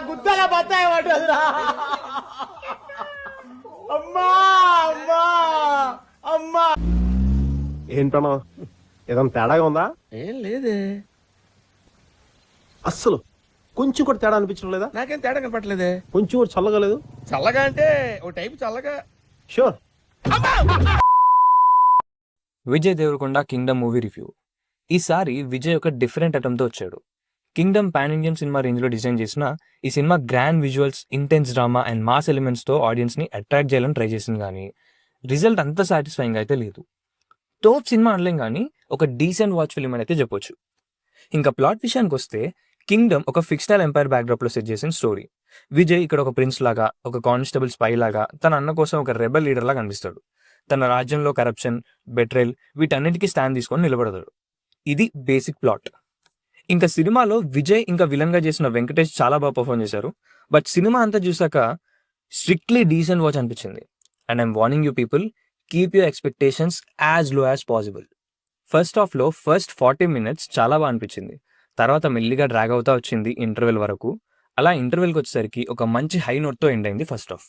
గుద్దల బత్తాయి పడ్డదిరా. అమ్మా అమ్మా అమ్మా. ఏంటన్నా ఏదైనా తేడాగా ఉందా? ఏం లేదే, అస్సలు కొంచెం కూడా తేడా అనిపించడం లేదా? నాకేం తేడా కనపట్లేదే. కొంచెం కూడా చల్లగా లేదు? చల్లగా అంటే ఓ టైపు చల్లగా. Sure. Vijay Deverakonda Kingdom movie review. ఈసారి విజయ్ ఒక డిఫరెంట్ అటెంప్ట్తో వచ్చాడు. కింగ్డమ్ పాన్ ఇండియన్ సినిమా రేంజ్లో డిజైన్ చేసిన ఈ cinema grand visuals, intense drama and mass ఎలిమెంట్స్తో ఆడియన్స్ని అట్రాక్ట్ చేయాలని ట్రై చేసింది, కానీ రిజల్ట్ అంత సాటిస్ఫైయింగ్ అయితే లేదు. టోప్ సినిమా అనలేం కానీ ఒక డీసెంట్ వాచ్ ఫిల్మ్ అని అయితే చెప్పొచ్చు. ఇంకా ప్లాట్ విషయానికి వస్తే, కింగ్డమ్ ఒక ఫిక్షనల్ ఎంపైర్ బ్యాక్డ్రాప్లో సెట్ చేసిన స్టోరీ. విజయ్ ఇక్కడ ఒక ప్రిన్స్ లాగా, ఒక కానిస్టేబుల్ స్పై లాగా, తన అన్న కోసం ఒక రెబల్ లీడర్ లాగా కనిపిస్తాడు. తన రాజ్యంలో కరప్షన్, బెట్రేల్ వీటన్నిటికీ స్టాండ్ తీసుకొని నిలబడతాడు. ఇది బేసిక్ ప్లాట్. ఇంకా సినిమాలో విజయ్ ఇంకా విలన్గా చేసిన వెంకటేష్ చాలా బాగా పర్ఫార్మ్ చేశారు. బట్ సినిమా అంతా చూసాక స్ట్రిక్ట్లీ డీసెంట్ వాచ్ అనిపించింది. And I'm warning you people, keep your expectations as low as possible. First హాఫ్లో ఫస్ట్ 40 minutes చాలా బాగా అనిపించింది. తర్వాత మెల్లిగా డ్రాగ్ అవుతా వచ్చింది ఇంటర్వెల్ వరకు. అలా ఇంటర్వెల్కి వచ్చేసరికి ఒక మంచి హై నోట్తో ఎండ్ అయింది ఫస్ట్ హాఫ్.